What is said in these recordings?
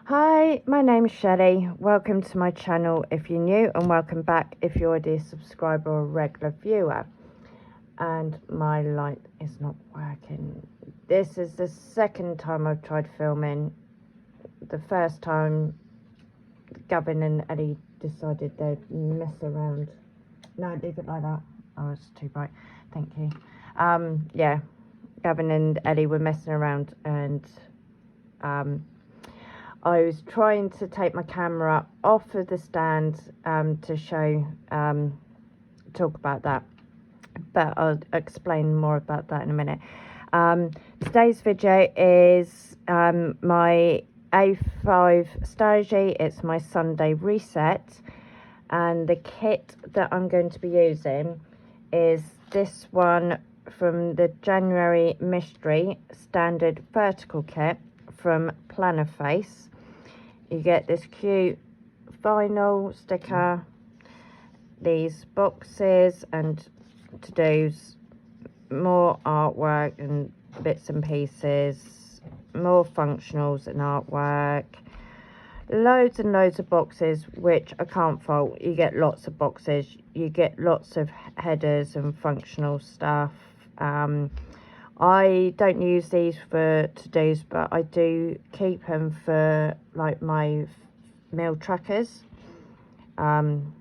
Hi, my name is Shelley. Welcome to my channel if you're new, and welcome back if you're already a subscriber or a regular viewer. And my light is not working. This is the second time I've tried filming. The first time Gavin and Eddie decided they'd mess around. No, leave it like that. Oh, it's too bright. Thank you. Yeah, Gavin and Eddie were messing around, and I was trying to take my camera off of the stand to show, talk about that, but I'll explain more about that in a minute. Today's video is my A5 stalogy. It's my Sunday reset, and the kit that I'm going to be using is this one from the January Mystery Standard Vertical Kit from Plannerface. You get this cute vinyl sticker, these boxes and to-dos, more artwork and bits and pieces, more functionals and artwork, loads and loads of boxes, which I can't fault. You get lots of boxes, you get lots of headers and functional stuff. I don't use these for to-dos, but I do keep them for like my meal trackers. And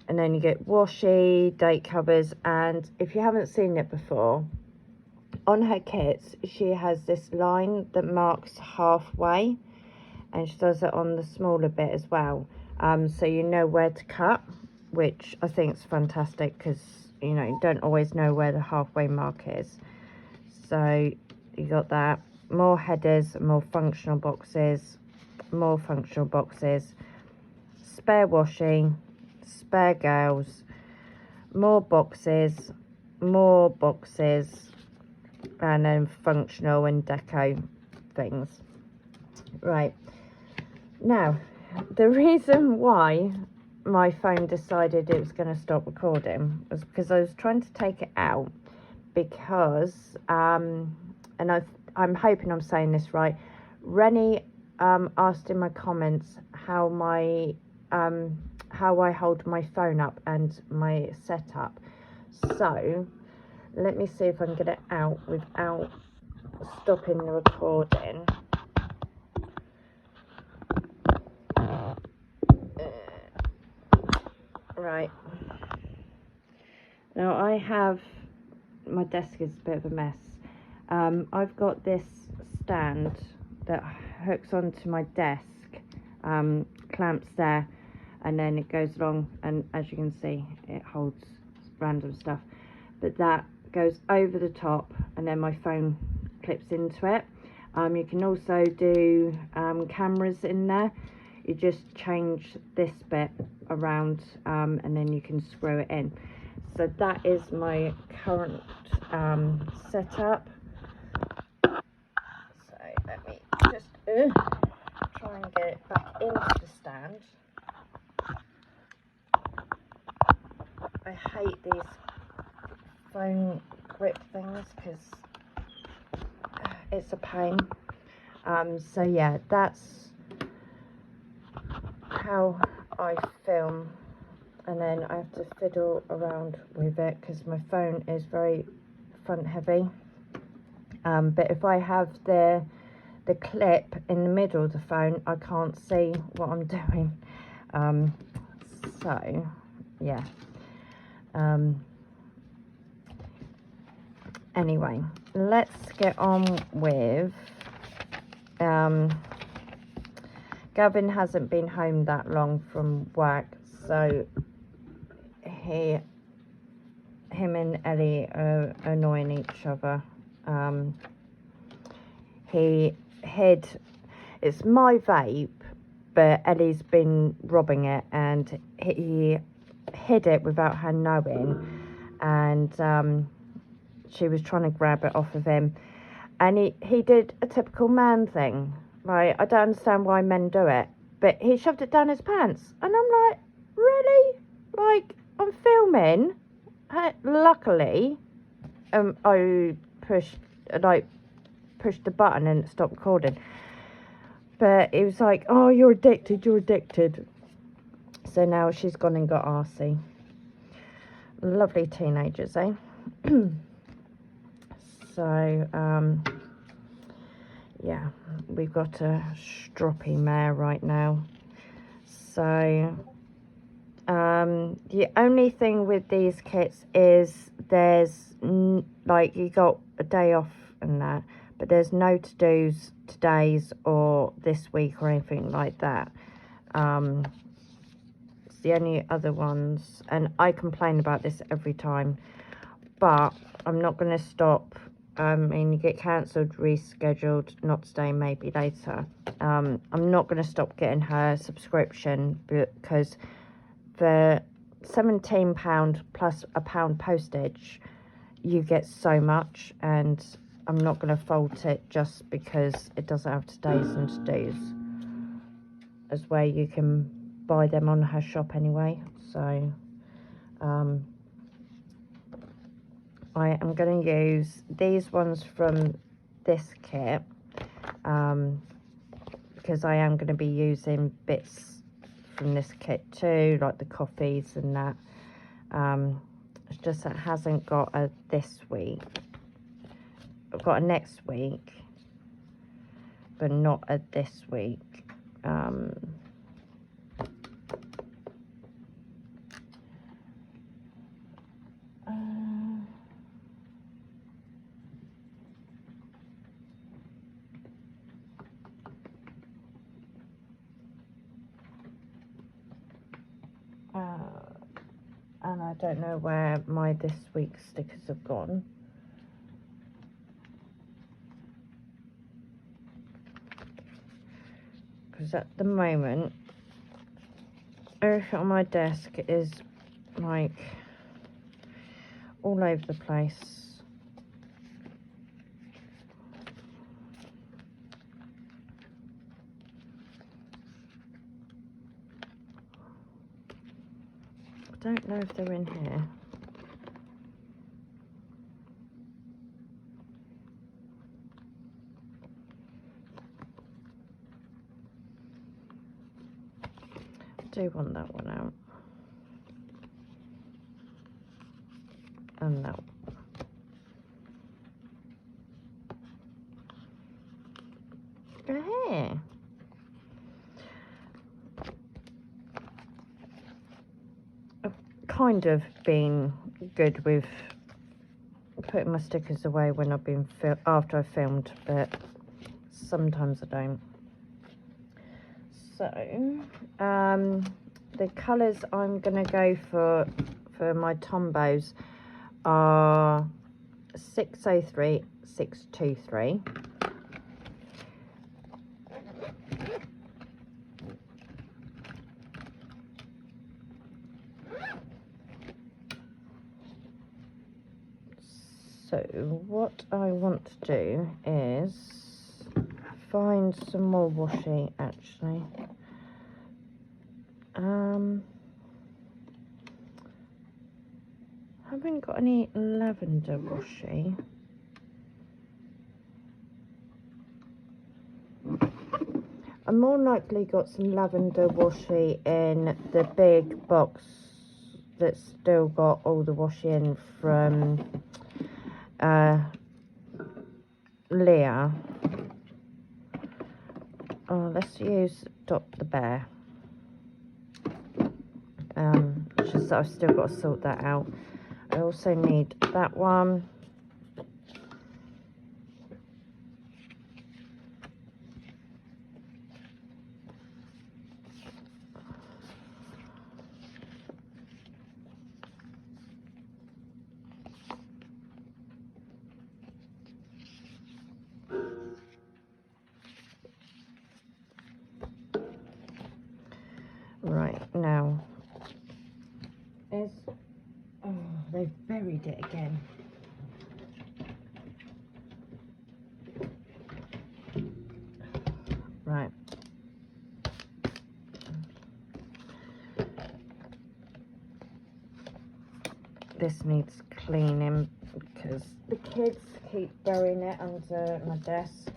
then you get washi, date covers, and if you haven't seen it before, on her kits she has this line that marks halfway, and she does it on the smaller bit as well, so you know where to cut, which I think is fantastic, because you know, you don't always know where the halfway mark is. So you got that, more headers, more functional boxes, more functional boxes, spare washi, spare gales, more boxes, and then functional and deco things. Right, now the reason why my phone decided it was going to stop recording was because I was trying to take it out, because and I'm hoping I'm saying this right, Rennie asked in my comments how I hold my phone up and my setup. So let me see if I can get it out without stopping the recording. Right, now I have, my desk is a bit of a mess. I've got this stand that hooks onto my desk, clamps there, and then it goes along, and as you can see it holds random stuff, but that goes over the top and then my phone clips into it. You can also do cameras in there. You just change this bit around, and then you can screw it in. So that is my current setup. So let me just try and get it back into the stand. I hate these phone grip things because it's a pain. So yeah, that's how I film, and then I have to fiddle around with it because my phone is very front heavy. But if I have the clip in the middle of the phone, I can't see what I'm doing. So yeah. Anyway, let's get on with Gavin hasn't been home that long from work, so him and Ellie are annoying each other. He hid, it's my vape, but Ellie's been robbing it, and he hid it without her knowing, and she was trying to grab it off of him, and he did a typical man thing, right? I don't understand why men do it, but he shoved it down his pants, and I'm like, really? Like, I'm filming. Luckily, I pushed the button and it stopped recording. but it was like, oh, you're addicted, you're addicted. So now she's gone and got arsey. Lovely teenagers, eh? So, yeah, we've got a stroppy mare right now. So, the only thing with these kits is there's, like, you got a day off and that, but there's no to-dos today's or this week or anything like that. It's the only other ones, and I complain about this every time, but I'm not going to stop. I mean, you get cancelled, rescheduled, not today, maybe later. I'm not going to stop getting her subscription, because for £17 plus £1 postage, you get so much, and I'm not going to fault it just because it doesn't have today's and to-dos, as where you can buy them on her shop anyway. So I am going to use these ones from this kit, because I am going to be using bits from this kit too, like the coffees and that. It's just that it hasn't got a this week. I've got a next week, but not a this week. And I don't know where my this week's stickers have gone. Because at the moment, everything on my desk is like all over the place. I don't know if they're in here. I do want that one out. And that one. Here. I've kind of been good with putting my stickers away when I've been after I filmed, but sometimes I don't. So the colours I'm gonna go for my Tombos are 603, 623. So what I want to do is find some more washi actually. Haven't got any lavender washi. I more likely got some lavender washi in the big box that's still got all the washi in from Leah. Oh, let's use Dot the Bear. It's just that I've still got to sort that out. I also need that one. Right, now, oh, they've buried it again. Right. This needs cleaning because the kids keep burying it under my desk.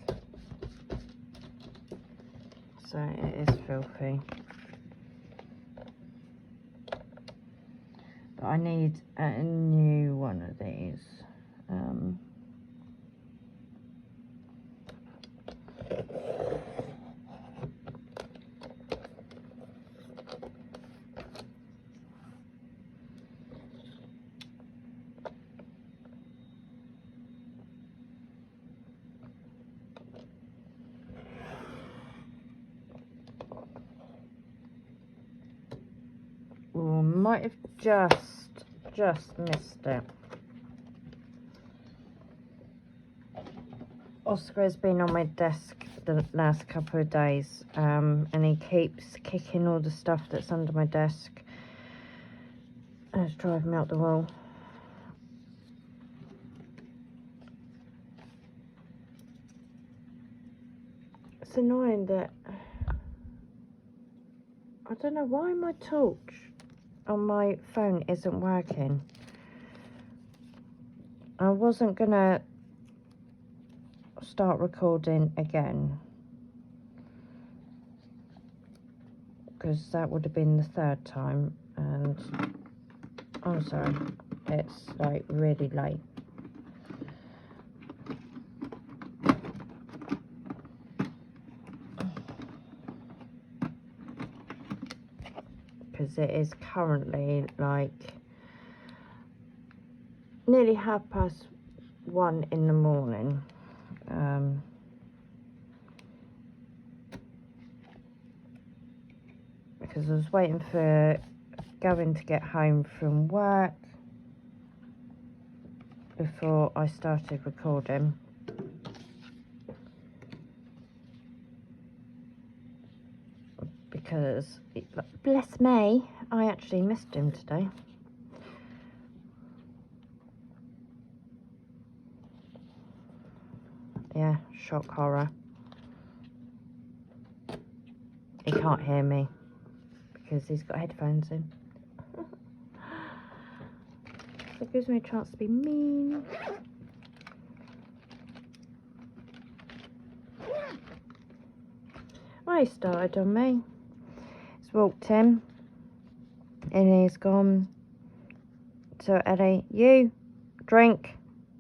so it is filthy. But I need a new one of these. Oh, might have just missed it. Oscar has been on my desk the last couple of days, and he keeps kicking all the stuff that's under my desk. And it's driving me up the wall. It's annoying that I don't know why my torch on my phone isn't working. I wasn't gonna start recording again because that would have been the third time, and I'm sorry, it's like really late. Because it is currently like nearly 1:30 in the morning. Because I was waiting for Gavin to get home from work before I started recording. Because, bless me, I actually missed him today. Yeah, shock horror. He can't hear me because he's got headphones in. So it gives me a chance to be mean. Well, he started on me. He's walked in and he's gone to Eddie, you drink,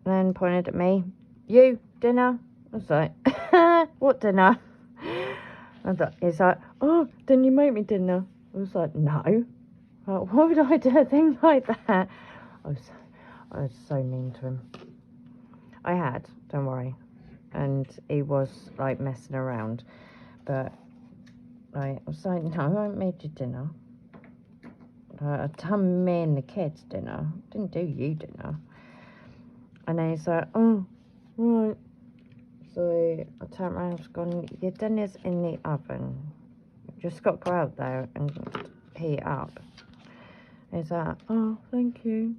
and then pointed at me, you dinner. I was like, what dinner? He's like, oh, didn't you make me dinner? I was like, no. Like, why would I do a thing like that? I was so mean to him. I had, don't worry. And he was like messing around. But I was like, no, I made you dinner. I'd done me and the kids dinner. Didn't do you dinner. And then he's like, oh, right. So I turned around and was gone, your dinner's in the oven. You just got to go out there and heat it up. He's like, oh, thank you.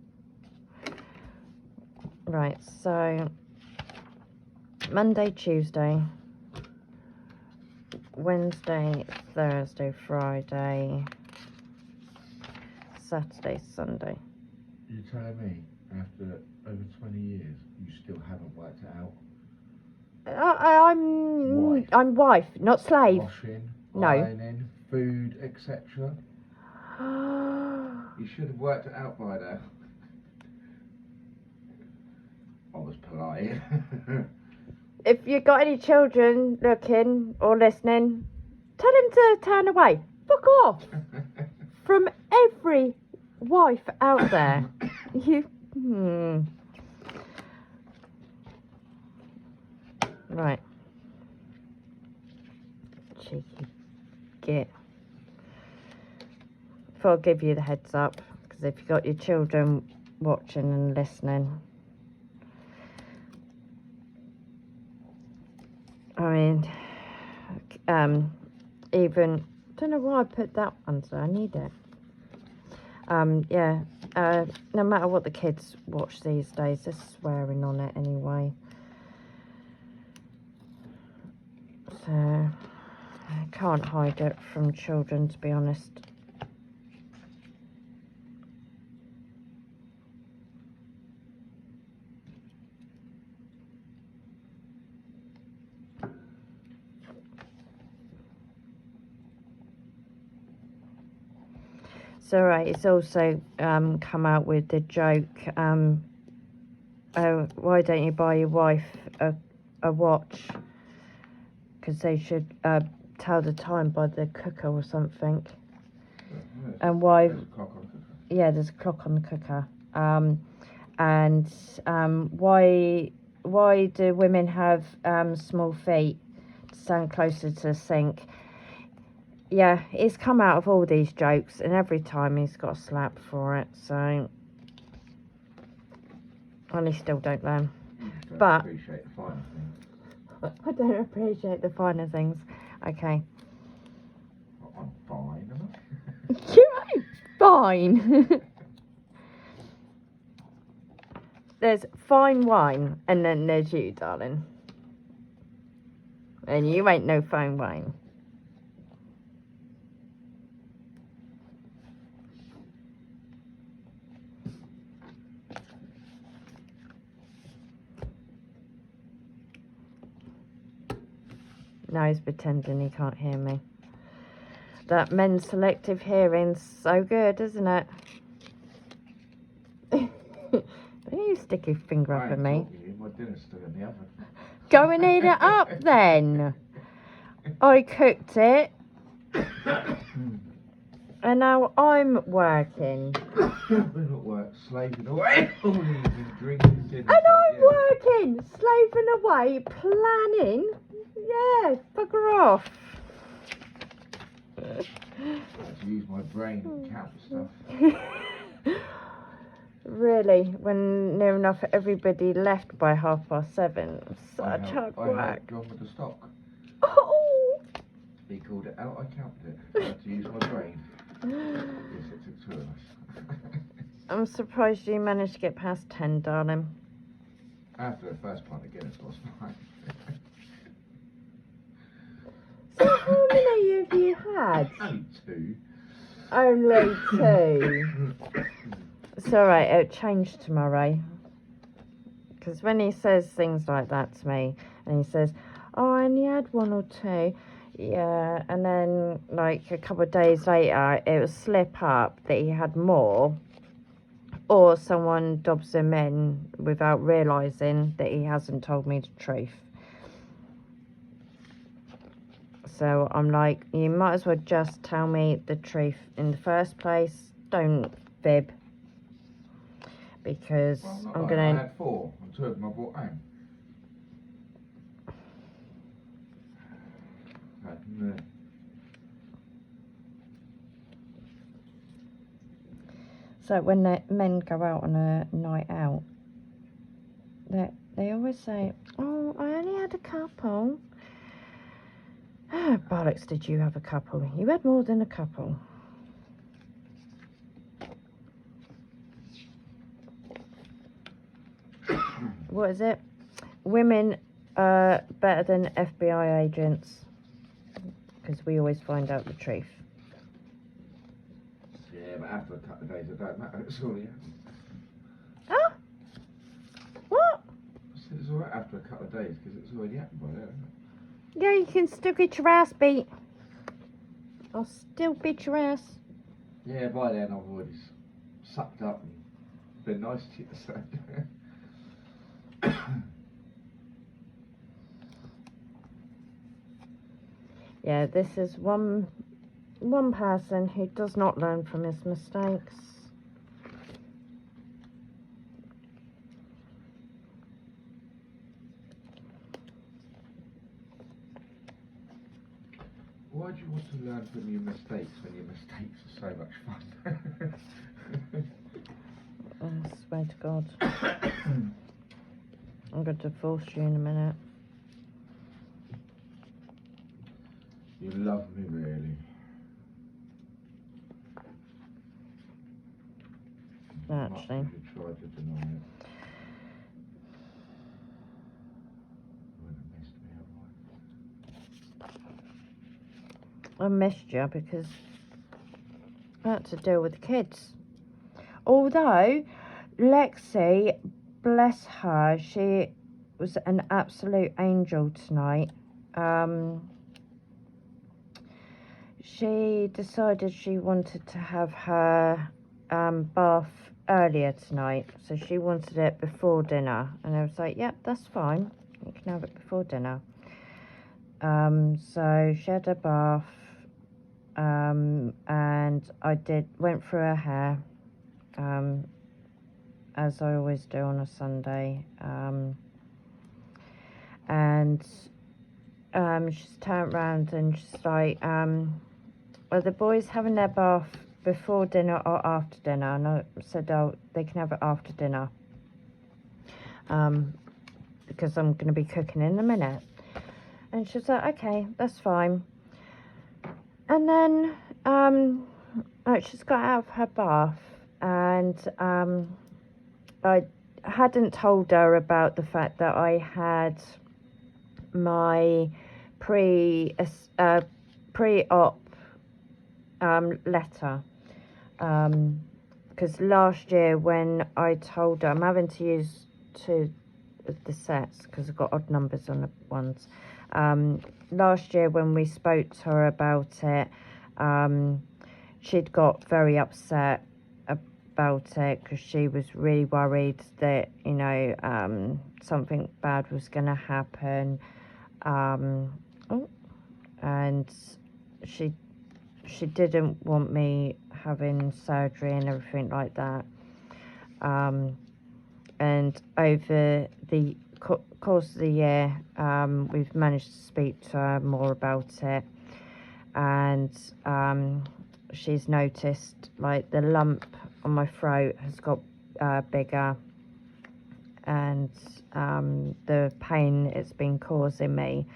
Right, so Monday, Tuesday, Wednesday, Thursday, Friday, Saturday, Sunday. You're telling me, after over 20 years, you still haven't worked it out? I'm wife, not slave. Washing, No. ironing, food, etc. You should have worked it out by now. I was polite. If you got any children looking or listening, tell them to turn away. Fuck off. From every wife out there. Right. Cheeky git. Thought I'd give you the heads up, because if you've got your children watching and listening, I mean, even, don't know why I put that under, I need it. Yeah, no matter what the kids watch these days, they're swearing on it anyway. So, I can't hide it from children, to be honest. So right, it's also come out with the joke. Oh, why don't you buy your wife a watch? Because they should tell the time by the cooker or something. And why? There's a clock on the cooker. Yeah, there's a clock on the cooker. And why do women have small feet to stand closer to the sink? Yeah, it's come out of all these jokes, and every time he's got a slap for it. So, and he still don't learn. You just don't But appreciate the finer things. I don't appreciate the finer things. Okay. Well, I'm fine, am I? You ain't fine. There's fine wine, and then there's you, darling. And you ain't no fine wine. Now he's pretending he can't hear me. That men's selective hearing's so good, isn't it? Don't you stick your finger up at me. My dinner's still in the oven. Go and eat it up then. I cooked it. And now I'm working. We're not work, slaving away all evening, drinking dinner. And I'm working, slaving away, planning. Yeah, bugger off. I have to use my brain and count stuff. Really, when near enough everybody left by 7:30. Such hard I work. helped John with the stock. Oh. He called it out, I counted it. I had to use my brain. Yes, it took two of us. I'm surprised you managed to get past 10, darling. After the first pint of Guinness was fine. So how many have you had? Only two. Only two. It's alright, it'll change tomorrow. Because when he says things like that to me, and he says, oh, I only had one or two. Yeah, and then like a couple of days later, it will slip up that he had more. Or someone dobs him in without realising that he hasn't told me the truth. So I'm like, you might as well just tell me the truth in the first place. Don't fib. Because Well, I'm like going I to... had four, and two of them I brought home. No. So when the men go out on a night out, they always say, oh, I only had a couple. Bollocks, did you have a couple? You had more than a couple. What is it? Women are better than FBI agents. Because we always find out the truth. Yeah, but after a couple of days, it don't matter. It's already happened. Ah? What? I said it's alright after a couple of days because it's already happened by then, isn't it? Yeah, you can still get your ass beat. I'll still beat your ass. Yeah, by then I've already sucked up and been nice to you, so. Yeah, this is one person who does not learn from his mistakes. Why do you want to learn from your mistakes when your mistakes are so much fun? I swear to God. I'm going to divorce you in a minute. You love me, really. Actually. Much as you try to deny it. You wouldn't have missed me, have I? I missed you because I had to deal with the kids. Although, Lexi, bless her, she was an absolute angel tonight. she decided she wanted to have her bath earlier tonight, so she wanted it before dinner, and I was like, yep, that's fine, you can have it before dinner. So she had her bath, and I went through her hair, as I always do on a Sunday, and she's turned around and she's like, are the boys having their bath before dinner or after dinner? And I said, oh, they can have it after dinner, because I'm going to be cooking in a minute. And she was like, okay, that's fine. And then she's got out of her bath, and I hadn't told her about the fact that I had my pre-op letter, because last year when I told her, I'm having to use two of the sets because I've got odd numbers on the ones. Last year when we spoke to her about it, she'd got very upset about it because she was really worried that, you know, something bad was going to happen, and she didn't want me having surgery and everything like that. And over the course of the year, we've managed to speak to her more about it, and she's noticed like the lump on my throat has got bigger, and the pain it's been causing me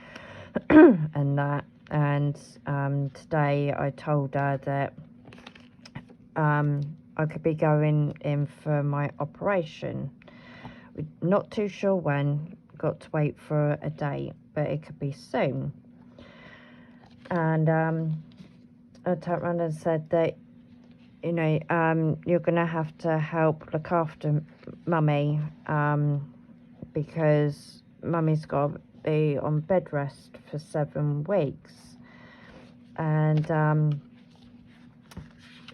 and that. And today I told her that I could be going in for my operation. We're not too sure when, got to wait for a date, but it could be soon. And I turned around and said that, you know, you're going to have to help look after Mummy, because Mummy's got to be on bed rest for 7 weeks. And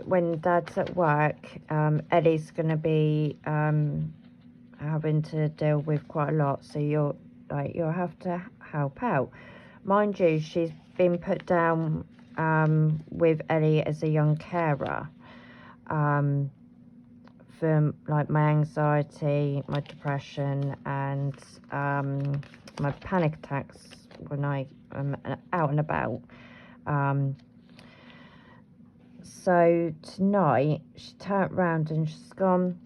when Dad's at work, Ellie's going to be having to deal with quite a lot, so you'll have to help out. Mind you, she's been put down with Ellie as a young carer, for like my anxiety, my depression, and my panic attacks when I am out and about. So tonight she turned around and she's gone,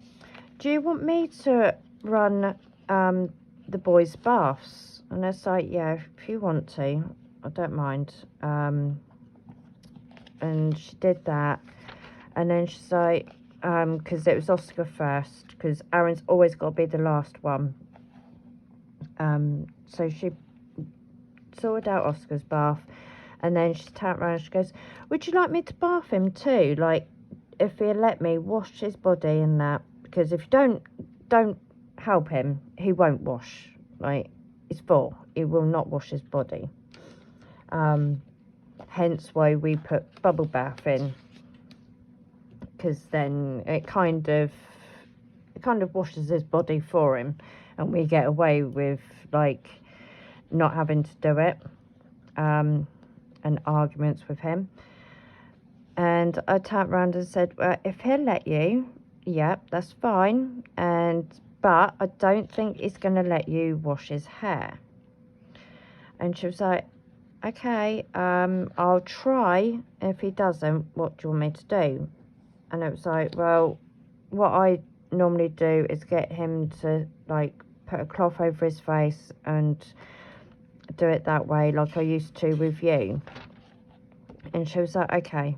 do you want me to run the boys' baths? And I was like, yeah, if you want to, I don't mind. And she did that, and then she's like, because it was Oscar first, because Aaron's always got to be the last one. So she sorted out Oscar's bath, and then she turned around and she goes, would you like me to bath him too? Like, if he'll let me wash his body and that, because if you don't help him, he won't wash. Like, he's 4, he will not wash his body. Hence why we put bubble bath in, because then it kind of washes his body for him, and we get away with like not having to do it, and arguments with him. And I turned around and said, well, if he'll let you, yep, that's fine, but I don't think he's going to let you wash his hair. And she was like, okay, I'll try. If he doesn't, what do you want me to do? And it was like, well, what I normally do is get him to like put a cloth over his face and do it that way, like I used to with you. And she was like, okay.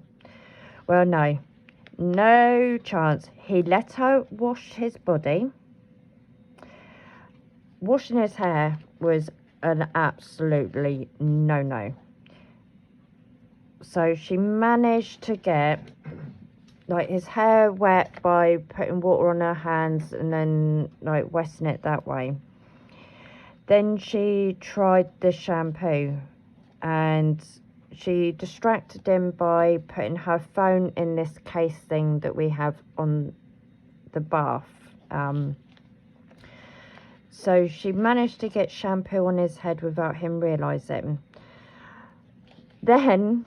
Well, no chance. He let her wash his body. Washing his hair was an absolutely no. So she managed to get like his hair wet by putting water on her hands and then like wetting it that way. Then she tried the shampoo, and she distracted him by putting her phone in this case thing that we have on the bath. So she managed to get shampoo on his head without him realising. Then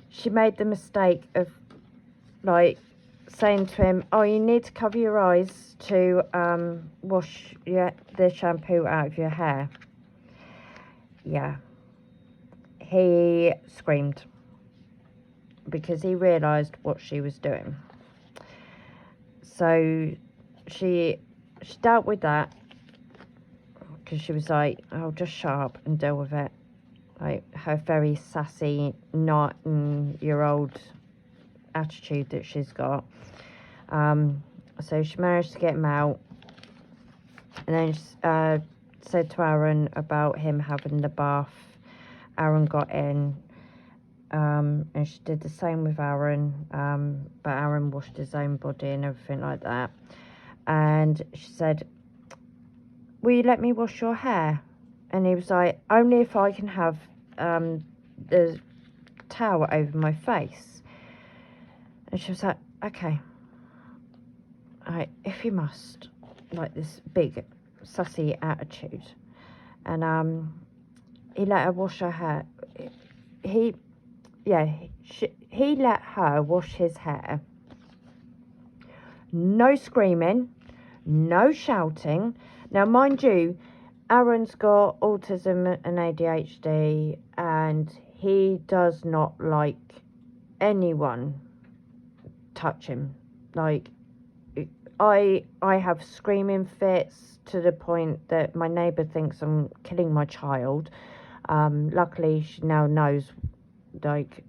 she made the mistake of like saying to him, oh, you need to cover your eyes to wash the shampoo out of your hair. Yeah. He screamed because he realised what she was doing. So she dealt with that because she was like, oh, just shut up and deal with it. Like her very sassy 9-year-old attitude that she's got. So she managed to get him out, and then she said to Aaron about him having the bath. Aaron got in, and she did the same with Aaron, but Aaron washed his own body and everything like that. And she said, will you let me wash your hair? And he was like, only if I can have the towel over my face. And she was like, okay, alright, if you must. Like this big sassy attitude. And he let her wash her hair. He let her wash his hair. No screaming, no shouting. Now, mind you, Aaron's got autism and ADHD, and he does not like anyone touch him. Like, I have screaming fits to the point that my neighbour thinks I'm killing my child. Luckily, she now knows like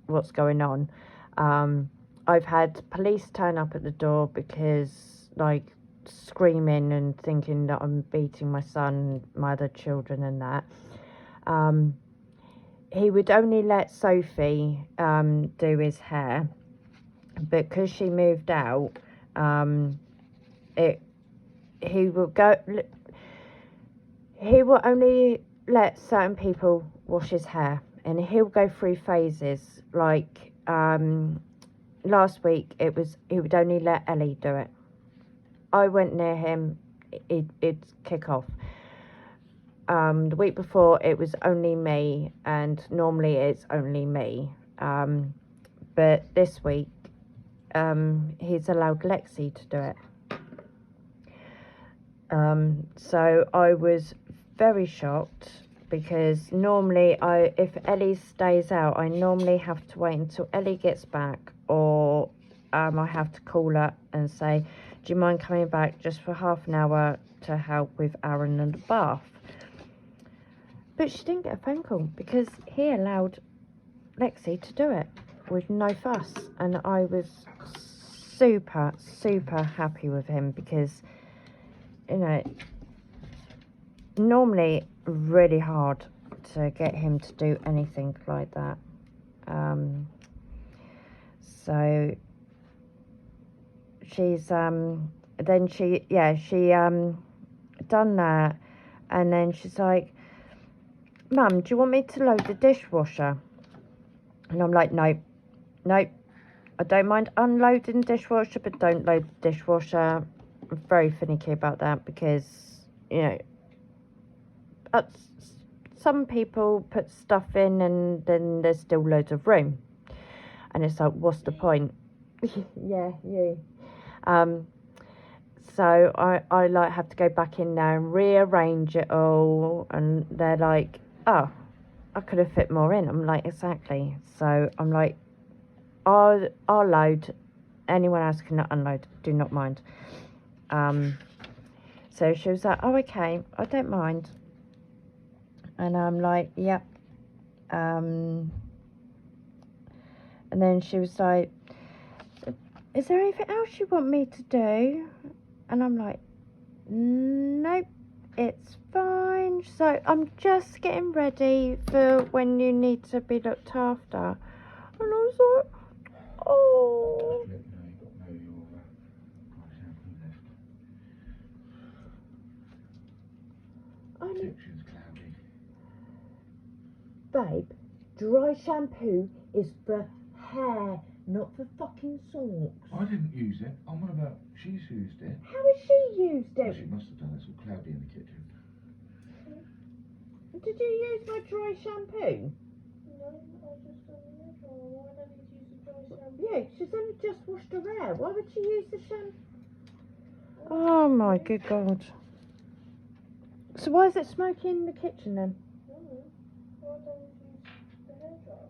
what's going on. I've had police turn up at the door because like screaming and thinking that I'm beating my son, my other children and that. He would only let Sophie do his hair, but because she moved out, he will only let certain people wash his hair, and he'll go through phases. Like last week, he would only let Ellie do it. I went near him, it'd kick off. The week before, it was only me, and normally it's only me. But this week, he's allowed Lexi to do it. So I was very shocked, because normally if Ellie stays out, I normally have to wait until Ellie gets back, or I have to call her and say, do you mind coming back just for half an hour to help with Aaron and the bath? But she didn't get a phone call because he allowed Lexi to do it with no fuss, and I was super happy with him, because you know, normally really hard to get him to do anything like that. So she's then she done that, and then she's like, Mum, do you want me to load the dishwasher? And I'm like, nope, I don't mind unloading the dishwasher, but don't load the dishwasher. I'm very finicky about that, because you know, some people put stuff in and then there's still loads of room, and it's like, what's the point? Yeah, you. So I like have to go back in there and rearrange it all, and they're like, oh, I could have fit more in. I'm like, exactly. So I'm like, I'll load. Anyone else can unload. Do not mind. So she was like, oh, okay, I don't mind. And I'm like, yep. And then she was like, is there anything else you want me to do? And I'm like, nope, it's fine. So I'm just getting ready for when you need to be looked after. And I was like, oh. Detection's cloudy. Babe, dry shampoo is for hair, not for fucking socks. I didn't use it. I'm on about she's used it. How has she used Well, it? she must have done. It's all cloudy in the kitchen. Did you use my dry shampoo? No, I just done the hair dryer. Why don't you use the dry shampoo? Yeah, she's only just washed her hair. Why would she use the shampoo? Oh my good God. So why is it smoky in the kitchen then? No, why don't you use the hair dryer?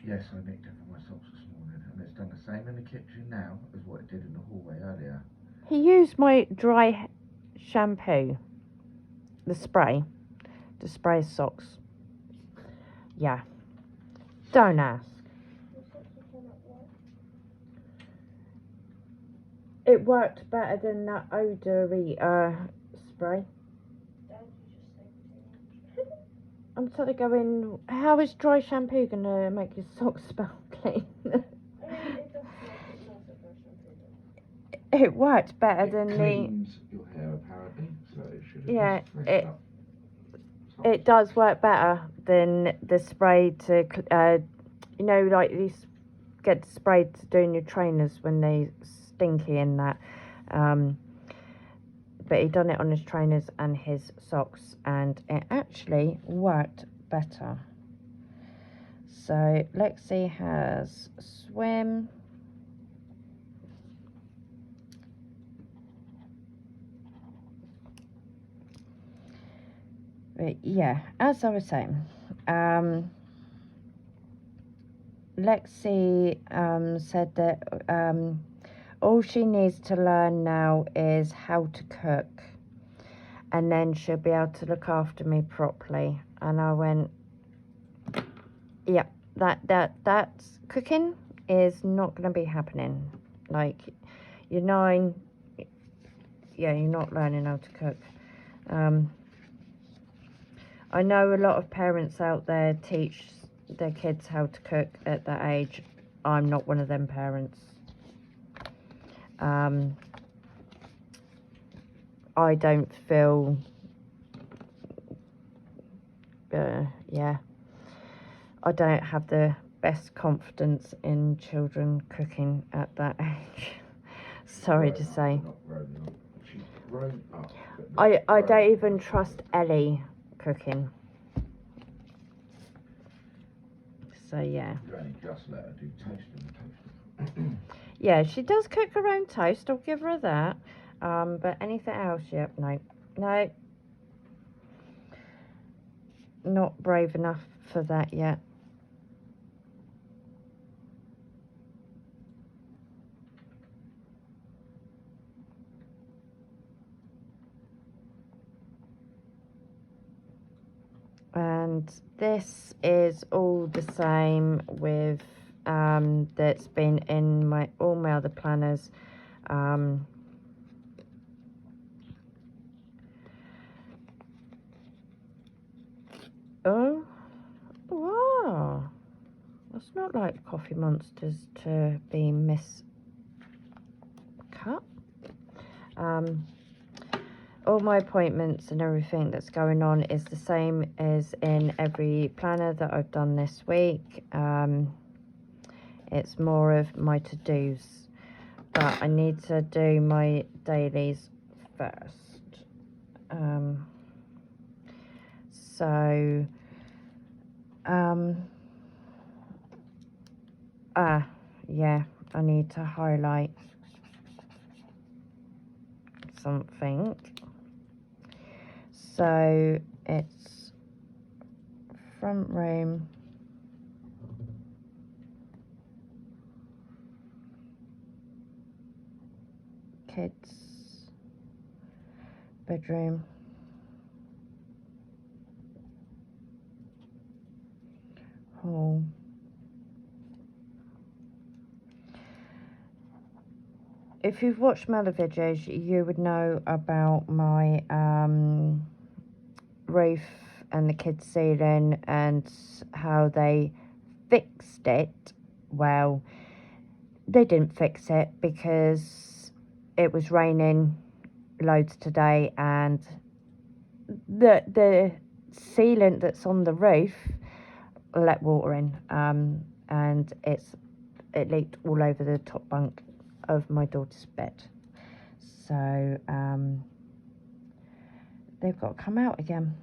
Yes, I nicked it for my socks this morning, and it's done the same in the kitchen now as what it did in the hallway earlier. He used my dry shampoo, the spray, to spray his socks. Yeah. Don't ask. Your socks will turn up white. It worked better than that odory spray. Don't you just think too much? I'm sort of going, how is dry shampoo going to make your socks smell clean? I mean, it does make it nicer dry shampoo though. It worked better It than the... cleans your hair apparently, so it should have Yeah, just freshened up. It does work better than the spray to, you know, like you get sprayed to doing your trainers when they stinky and that. But he done it on his trainers and his socks, and it actually worked better. So Lexi has swim. But yeah, as I was saying, Lexi said that all she needs to learn now is how to cook, and then she'll be able to look after me properly. And I went, yeah, that's cooking is not going to be happening. Like, you're 9, yeah, you're not learning how to cook. I know a lot of parents out there teach their kids how to cook at that age. I'm not one of them parents. I don't feel, yeah, I don't have the best confidence in children cooking at that age. Sorry to say. She's grown up. But I don't even trust Ellie cooking. So yeah. You only just let her do toasting. Yeah, she does cook her own toast. I'll give her that. But anything else? Yep, no. No. Not brave enough for that yet. And this is all the same with that's been in all my other planners. Oh, wow, that's not like Coffee Monsters to be miscut. All my appointments and everything that's going on is the same as in every planner that I've done this week. It's more of my to-dos, but I need to do my dailies first. Yeah, I need to highlight something. So it's front room, kids, bedroom, hall, if you've watched my other videos, you would know about my roof and the kids' ceiling and how they fixed it. Well, they didn't fix it because it was raining loads today, and the sealant that's on the roof let water in, and it leaked all over the top bunk of my daughter's bed. So they've got to come out again.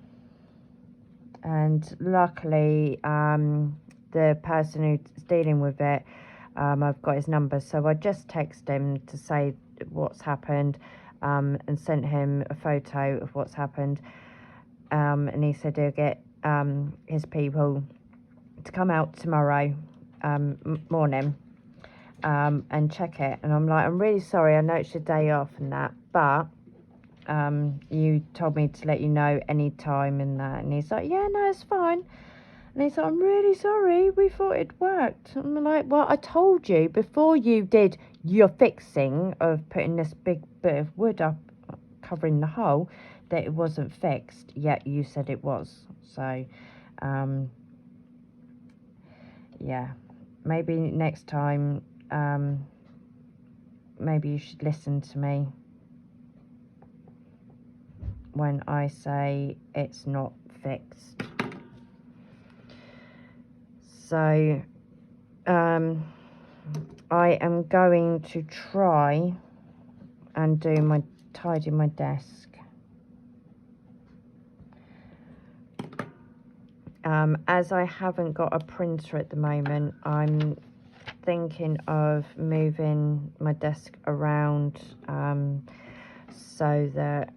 And luckily, the person who's dealing with it, I've got his number, so I just texted him to say what's happened, and sent him a photo of what's happened, and he said he'll get his people to come out tomorrow morning and check it. And I'm like, I'm really sorry, I know it's your day off and that, but you told me to let you know any time and that. And he's like, yeah, no, it's fine. And he's like, I'm really sorry, we thought it worked. And I'm like, well, I told you before you did your fixing of putting this big bit of wood up covering the hole that it wasn't fixed, yet you said it was. So yeah, maybe next time, maybe you should listen to me when I say it's not fixed. So I am going to try and tidy my desk. As I haven't got a printer at the moment, I'm thinking of moving my desk around so that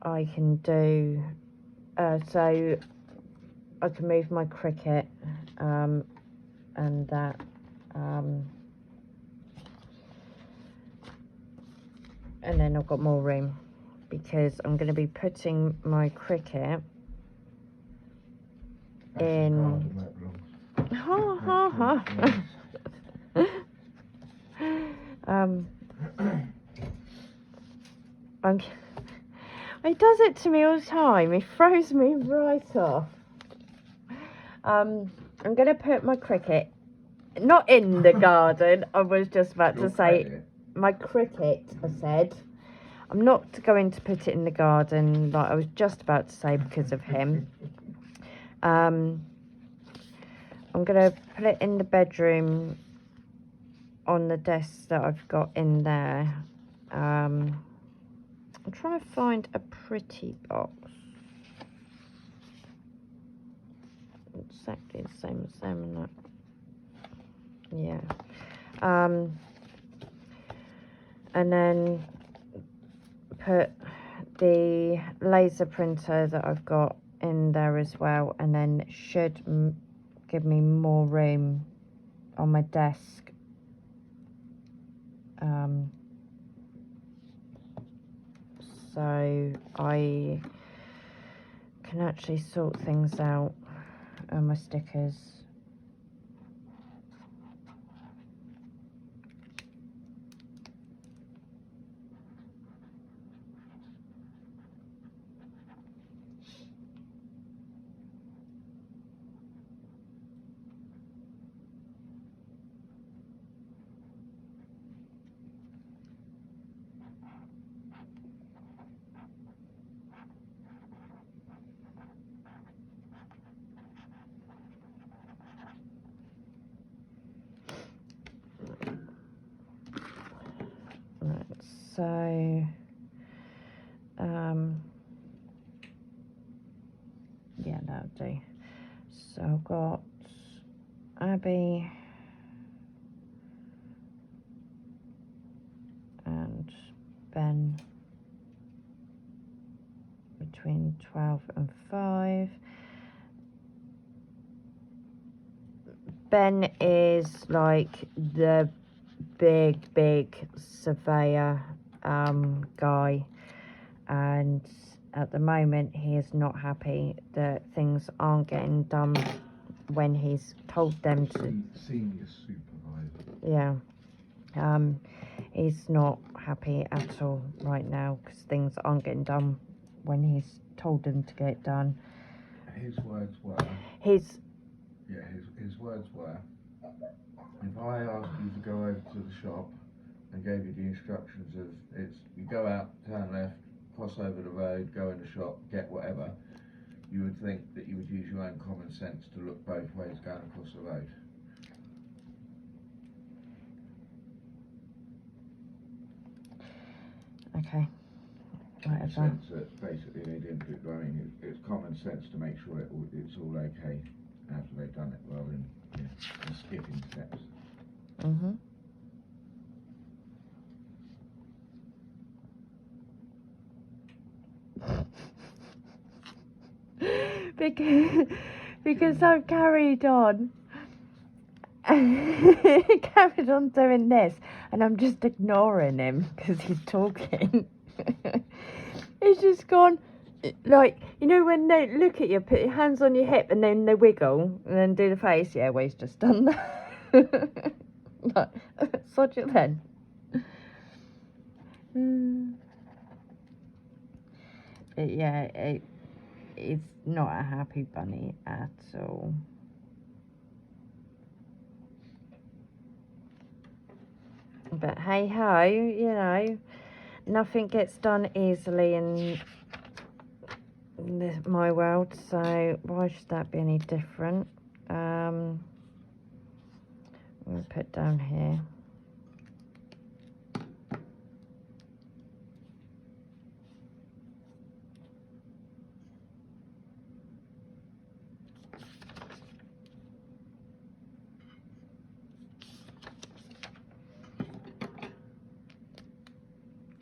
I can do so I can move my Cricut and that and then I've got more room, because I'm going to be putting my Cricut in. Ha ha ha. He does it to me all the time. He throws me right off. I'm going to put my Cricut, not in the garden. I was just about to say my Cricut. I said I'm not going to put it in the garden, like I was just about to say, because of him. I'm going to put it in the bedroom on the desk that I've got in there. I'm trying to find a pretty box. Exactly the same as them and that. Yeah. And then put the laser printer that I've got in there as well, and then it should give me more room on my desk. So I can actually sort things out on my stickers. So, yeah, that'll do. So I've got Abby and Ben between 12 and 5. Ben is like the big surveyor guy, and at the moment he is not happy that things aren't getting done when he's told them to. Senior supervisor. Yeah. He's not happy at all right now because things aren't getting done when he's told them to get done. His words were. His words were, if I asked you to go over to the shop and gave you the instructions of you go out, turn left, cross over the road, go in the shop, get whatever, you would think that you would use your own common sense to look both ways going across the road. Okay. In the Whatever. sense that basically they didn't do, I mean, it's common sense to make sure it's all okay after they've done it, rather than just skipping steps. Mhm. because I've carried on. Carried on doing this, and I'm just ignoring him because he's talking. He's just gone, like, you know, when they look at you, put your hands on your hip, and then they wiggle, and then do the face. Yeah, well, he's just done that. Like, sod you then. But yeah, it's not a happy bunny at all. But hey ho, you know, nothing gets done easily in my world, so why should that be any different? I'm going to put down here.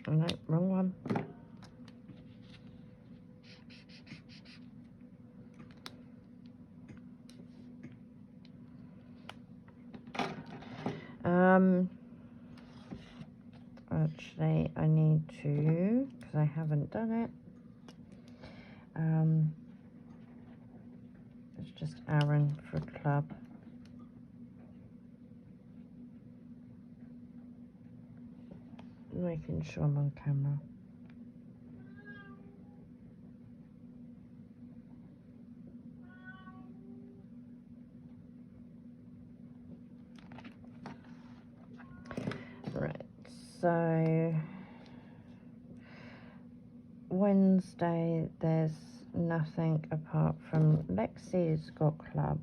No, wrong one. Actually, I need to, because I haven't done it. It's just Aaron for club. Making sure I'm on camera. Right, so Wednesday there's nothing apart from Lexi's got club.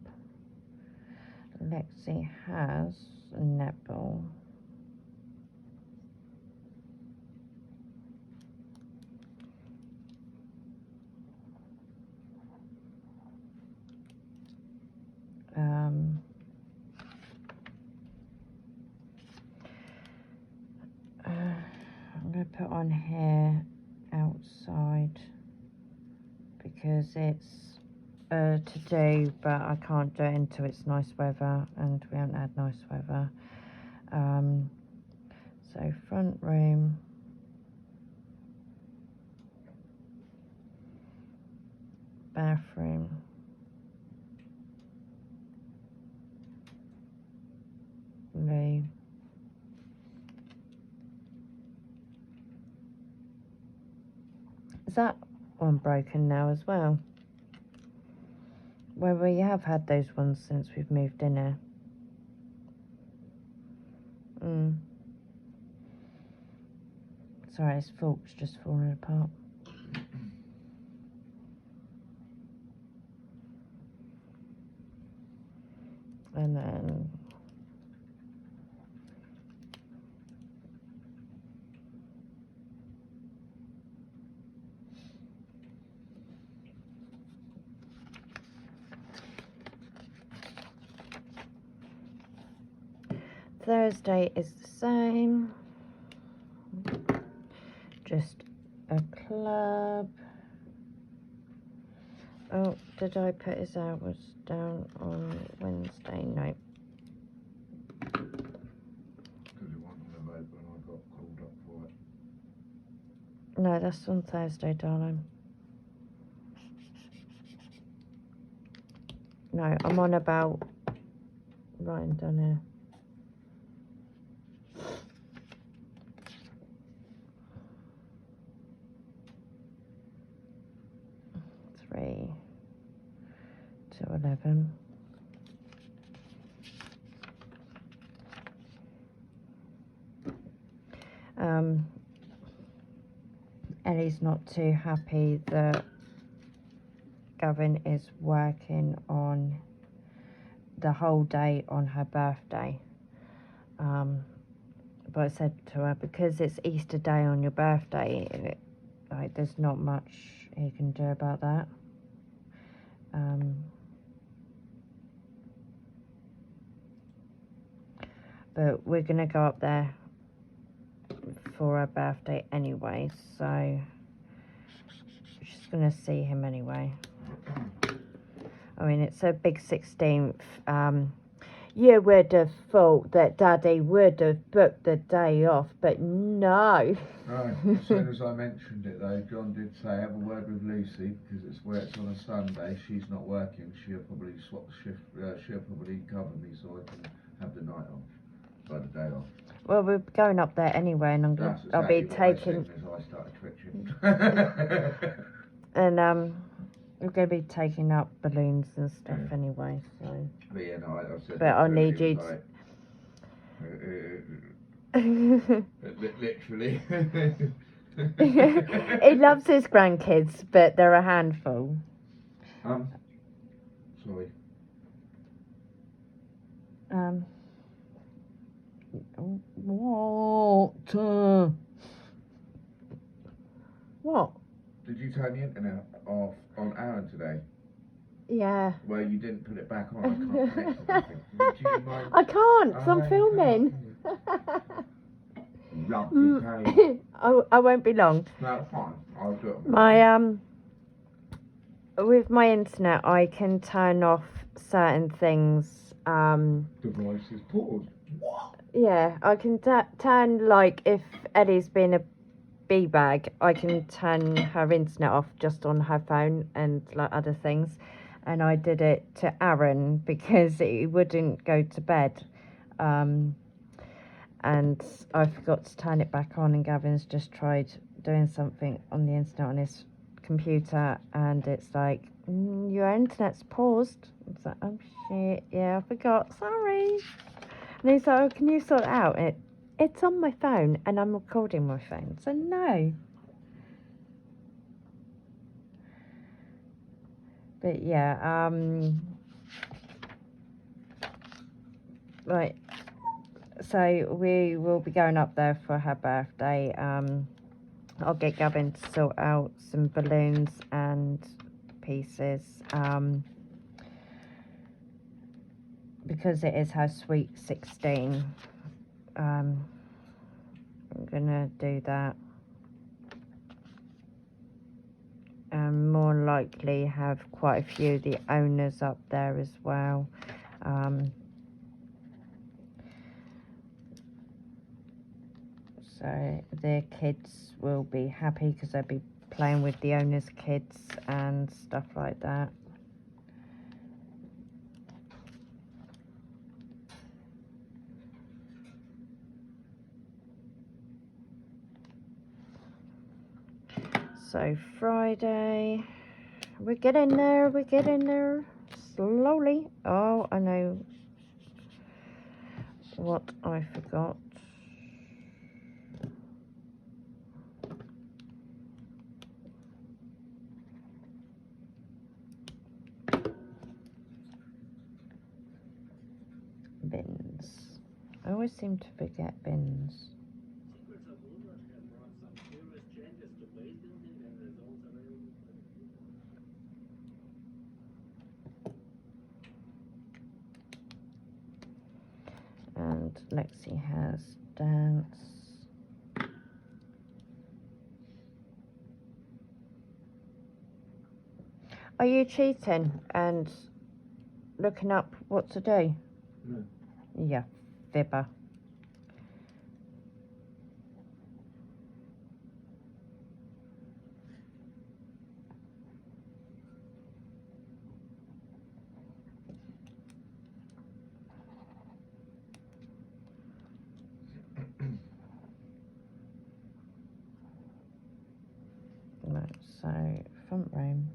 Lexi has netball. I'm going to put on here outside because it's to do, but I can't do it until it's nice weather, and we haven't had nice weather. So front room, bathroom, loo, is that one broken now as well? Well, we have had those ones since we've moved in here. Sorry, his fork's just falling apart. And then Thursday is the same, just a club. Oh, did I put his hours down on Wednesday? No. Because it wasn't remote when I got called up for it. No, that's on Thursday, darling. No, I'm on about writing down here. Three to 11. Ellie's not too happy that Gavin is working on the whole day on her birthday. But I said to her, because it's Easter Day on your birthday, like there's not much he can do about that. But we're gonna go up there for her birthday anyway, so she's gonna see him anyway. I mean, it's a big 16th. You would have thought that Daddy would have booked the day off, but no. Right, as soon as I mentioned it though, John did say have a word with Lucy, because it's where it's on a Sunday, she's not working, she'll probably swap the shift, she'll probably cover me so I can have the night off, the day off. Well, we're going up there anyway, and I'll be taking. As I started twitching. And we're going to be taking up balloons and stuff anyway, so. But yeah, no, I said. But I'll need you. Literally. He loves his grandkids, but they're a handful. Sorry. What? Did you turn the internet off on Aaron today? Yeah. Well, you didn't put it back on. I can't connect to anything. Would you mind? I can't, 'cause I'm filming. I won't be long. No, fine. I'll do it. My with my internet, I can turn off certain things. Device is paused. What? Yeah, I can turn, like, if Eddie's been a bee bag, I can turn her internet off just on her phone and like other things. And I did it to Aaron because he wouldn't go to bed. And I forgot to turn it back on, and Gavin's just tried doing something on the internet on his computer, and it's like, your internet's paused. It's like, oh shit, yeah, I forgot, sorry. And he's like, oh, can you sort it out? It's on my phone, and I'm recording my phone, so no. But yeah, right. So we will be going up there for her birthday. I'll get Gavin to sort out some balloons and pieces. Because it is her sweet 16. I'm gonna do that. And more likely have quite a few of the owners up there as well. So their kids will be happy because they'll be playing with the owners' kids and stuff like that. So Friday, we're getting there, slowly. Oh, I know what I forgot. Bins. I always seem to forget bins. And Lexi has dance. Are you cheating and looking up what to do? No. Yeah, fibber. Right, so front room.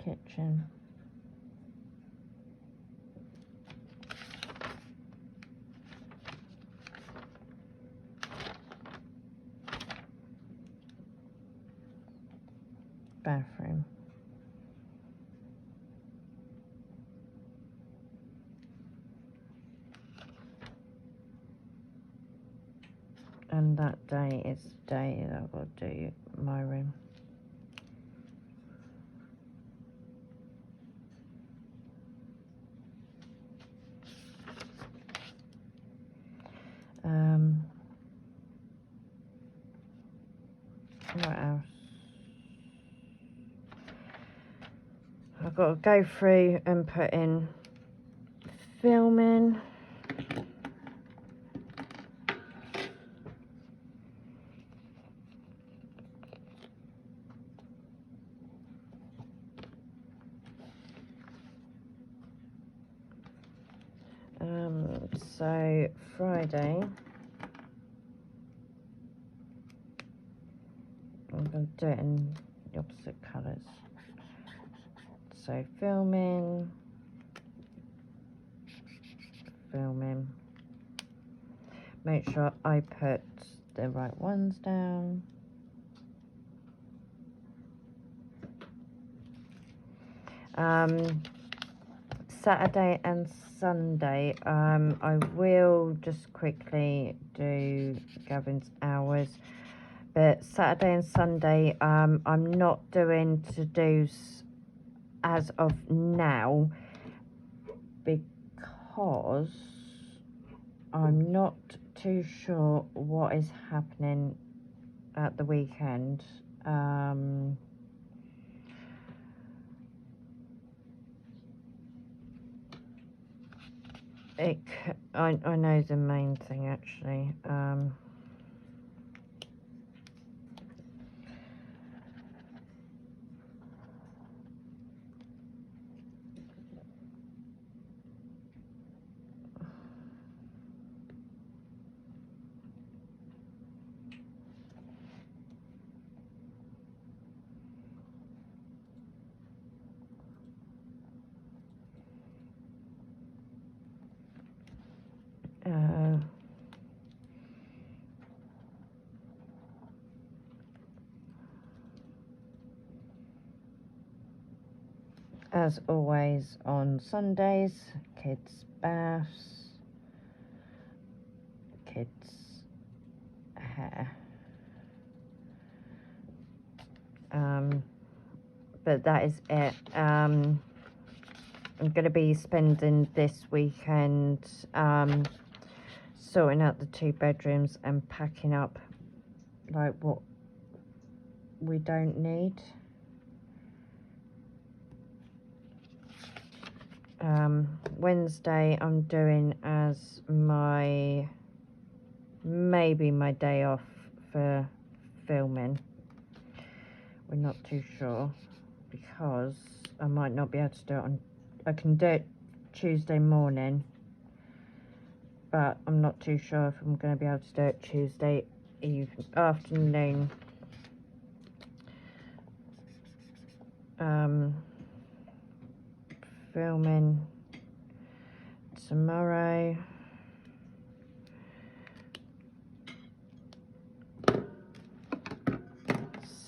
Kitchen. bathroom. And that day is the day that I've got to do my room. What else? I've got to go through and put in filming. So Friday, I'm going to do it in the opposite colours. So filming. Make sure I put the right ones down. Saturday and Sunday, I will just quickly do Gavin's hours, but Saturday and Sunday, I'm not doing to-dos as of now because I'm not too sure what is happening at the weekend. I know the main thing actually. As always on Sundays, kids' baths, kids' hair. But that is it. I'm going to be spending this weekend sorting out the 2 bedrooms and packing up like what we don't need. Wednesday I'm doing as maybe my day off for filming. We're not too sure because I might not be able to do it on, I can do it Tuesday morning, but I'm not too sure if I'm going to be able to do it Tuesday afternoon. Filming tomorrow.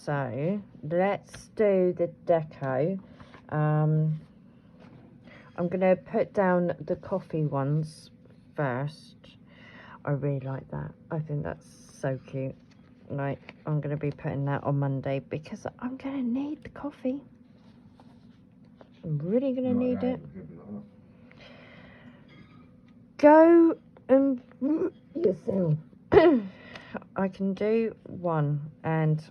So let's do the deco. I'm going to put down the coffee ones first. I really like that. I think that's so cute. Like, I'm going to be putting that on Monday because I'm going to need the coffee. I'm really going to need it. Go and yourself. I can do one and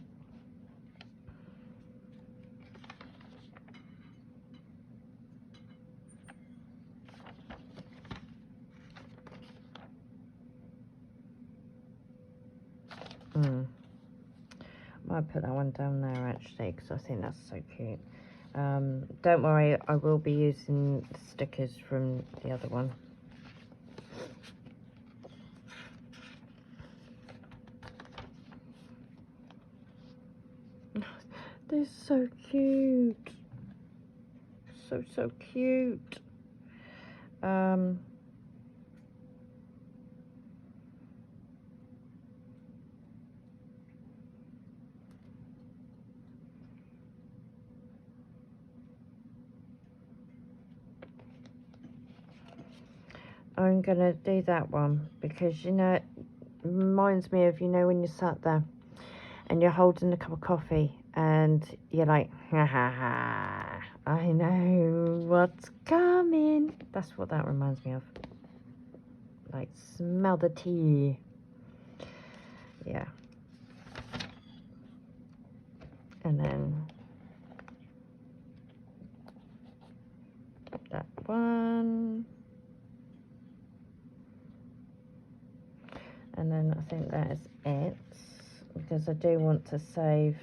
I might put that one down there actually because I think that's so cute. Don't worry, I will be using stickers from the other one. They're so cute. So cute. I'm gonna do that one because, you know, it reminds me of, you know, when you sat there and you're holding a cup of coffee and you're like, ha ha ha, I know what's coming. That's what that reminds me of. Like, smell the tea. Yeah. And then that one. And then I think that is it, because I do want to save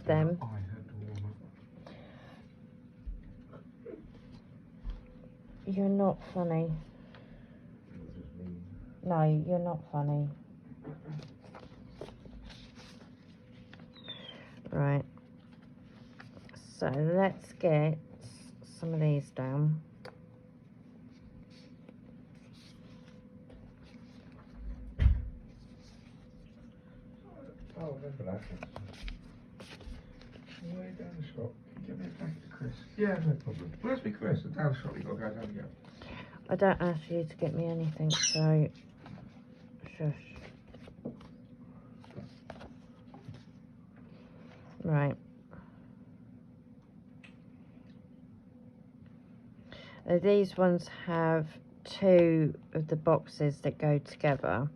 them. You're not funny. No, you're not funny. Right. So let's get some of these down. Oh, remember that. Way down the shop. Give it back to Chris. Yeah, no problem. Where's me Chris? The down the shop, you got to go down again. I don't ask you to get me anything, so shush. Right. These ones have 2 of the boxes that go together.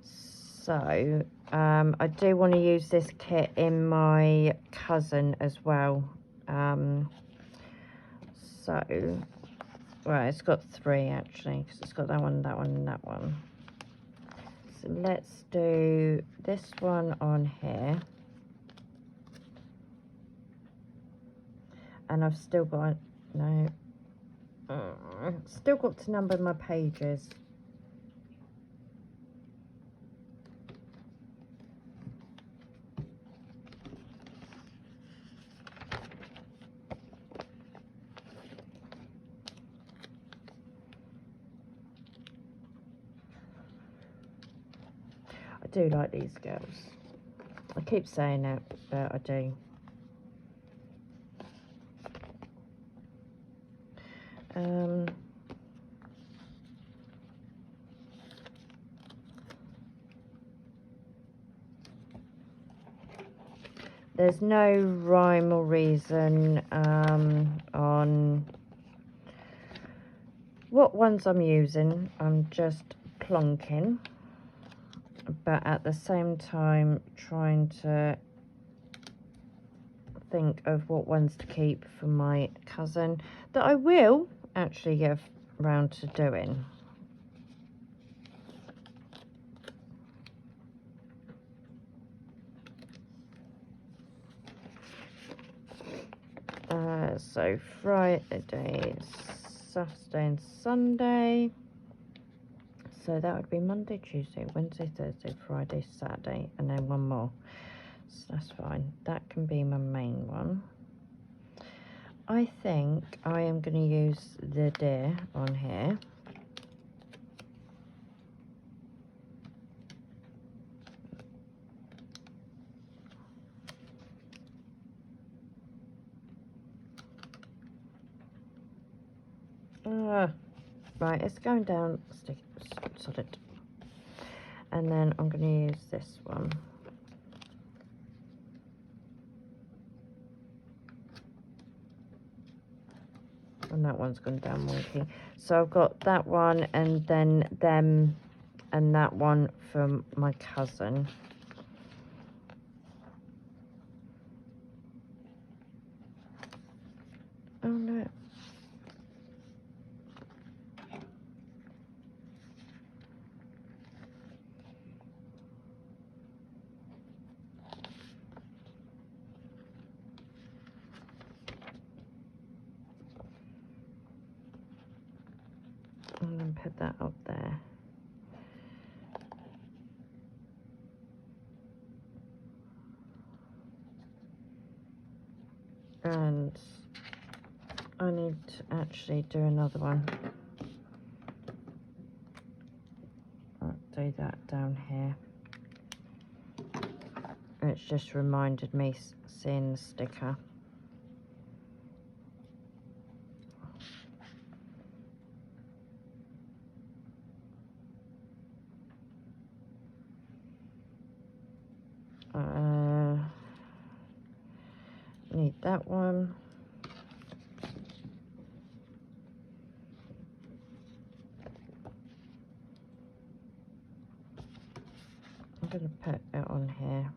So I do want to use this kit in my cousin as well. So, right, it's got 3 actually, because it's got that one, that one, and that one. So let's do this one on here. And I've still got, no, still got to number my pages. I do like these girls. I keep saying it, but I do. There's no rhyme or reason on what ones I'm using. I'm just plonking, but at the same time trying to think of what ones to keep for my cousin that I will actually get round to doing. So Friday, Saturday and Sunday. So that would be Monday, Tuesday, Wednesday, Thursday, Friday, Saturday, and then one more. So that's fine. That can be my main one. I think I am going to use the deer on here. Right, it's going down, stick, solid. And then I'm going to use this one. And that one's gone down wonky. So I've got that one and then them and that one from my cousin. Oh no. And then put that up there. And I need to actually do another one. I'll do that down here. It's just reminded me seeing the sticker. need that one. I'm going to put it on here.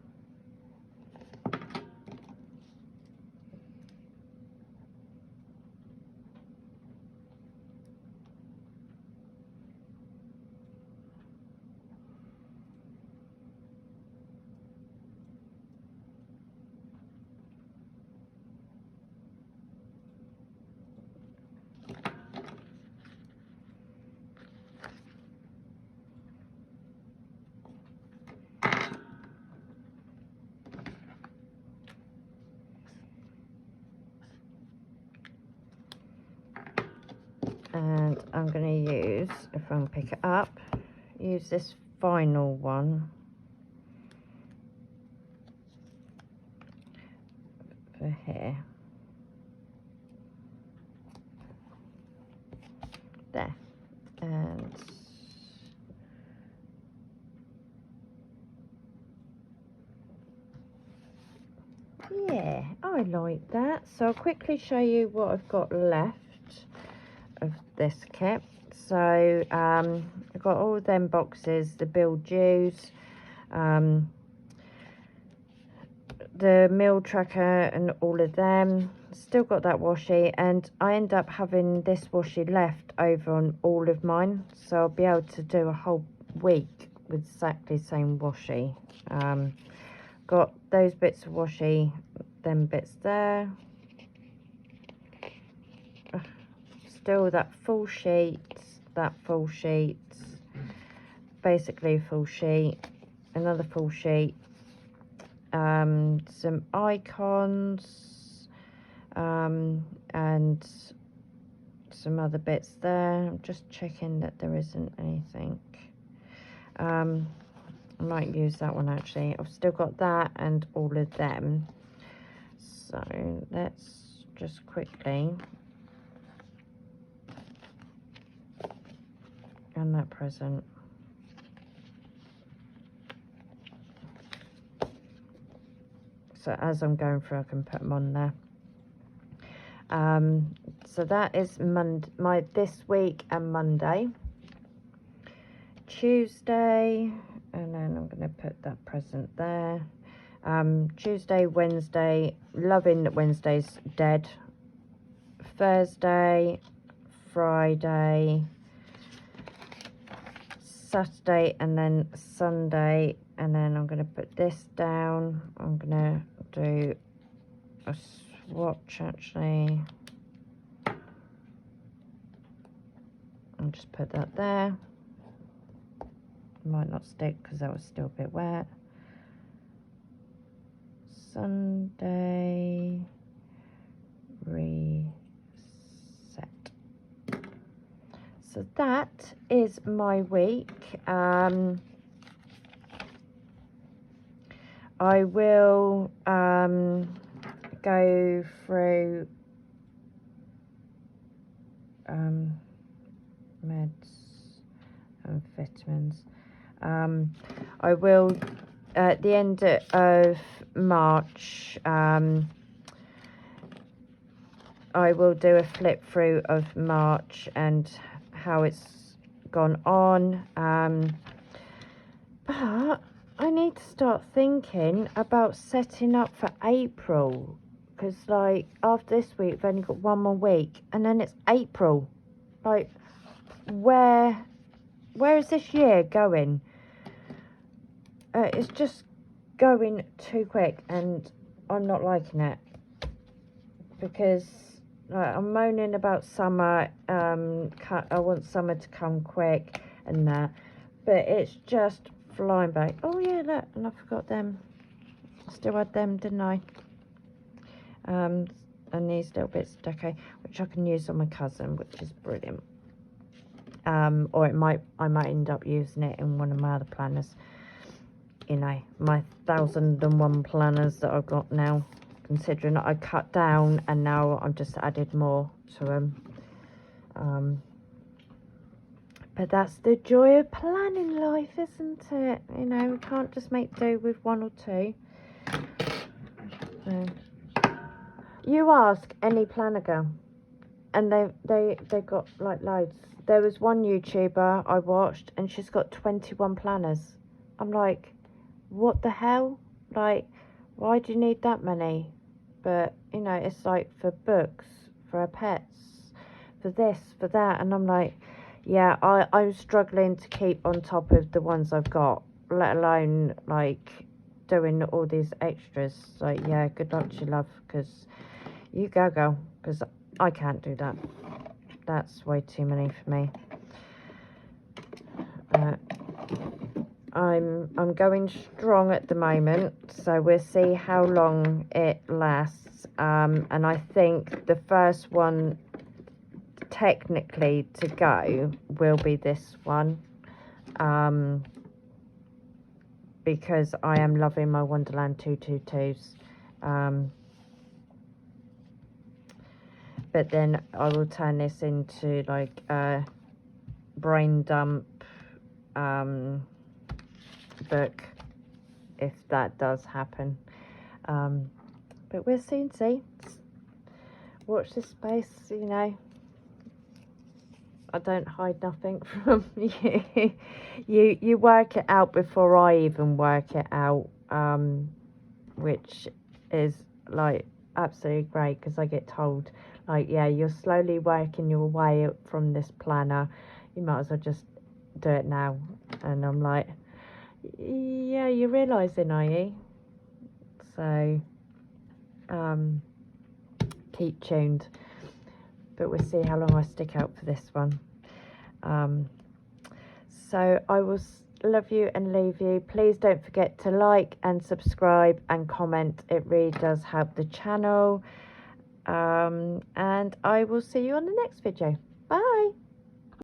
And I'm going to use, if I can pick it up, use this final one for here. There. And yeah, I like that. So I'll quickly show you what I've got left of this kit. So I've got all them boxes, the build dues, the meal tracker and all of them. Still got that washi, and I end up having this washi left over on all of mine, so I'll be able to do a whole week with exactly the same washi. Got those bits of washi, them bits there. Still that full sheet, basically a full sheet, another full sheet, some icons, and some other bits there. I'm just checking that there isn't anything. I might use that one actually. I've still got that and all of them. So let's just quickly, and that present. So as I'm going through, I can put them on there. So that is my this week and Monday. Tuesday, and then I'm going to put that present there. Tuesday, Wednesday, loving that Wednesday's dead. Thursday, Friday, Saturday, and then Sunday. And then I'm going to put this down. I'm going to do a swatch actually. I'll just put that there. Might not stick because that was still a bit wet. Sunday, reset. So that is my week. I will go through meds and vitamins. I will at the end of March, I will do a flip through of March and how it's gone on, but I need to start thinking about setting up for April, because like after this week we've only got one more week and then it's April. Like where is this year going? It's just going too quick and I'm not liking it, because I'm moaning about summer. I want summer to come quick and that, but it's just flying by. Oh yeah, look, and I forgot them. I still had them, didn't I? And these little bits of deco, which I can use on my cousin, which is brilliant. Or I might end up using it in one of my other planners. You know, my 1001 planners that I've got now, considering that I cut down and now I've just added more to them. But that's the joy of planning life, isn't it? You know, we can't just make do with one or two. So, You ask any planner girl, and they got like loads. There was one YouTuber I watched, and she's got 21 planners. I'm like, what the hell? Like, why do you need that many? But you know, it's like for books, for our pets, for this, for that, and I'm like, yeah, I'm struggling to keep on top of the ones I've got, let alone like doing all these extras. Like, yeah, good luck to you, love, because you go, girl, because I can't do that. That's way too many for me. I'm going strong at the moment, so we'll see how long it lasts. And I think the first one technically to go will be this one, because I am loving my Wonderland 222s. But then I will turn this into like a brain dump book if that does happen. But we'll soon see. Watch this space, you know. I don't hide nothing from you. You work it out before I even work it out, which is like absolutely great, because I get told like, yeah, you're slowly working your way up from this planner, you might as well just do it now. And I'm like, yeah, you're realising, are you? So keep tuned, but we'll see how long I stick out for this one. So I will love you and leave you. Please don't forget to like and subscribe and comment. It really does help the channel. And I will see you on the next video. Bye.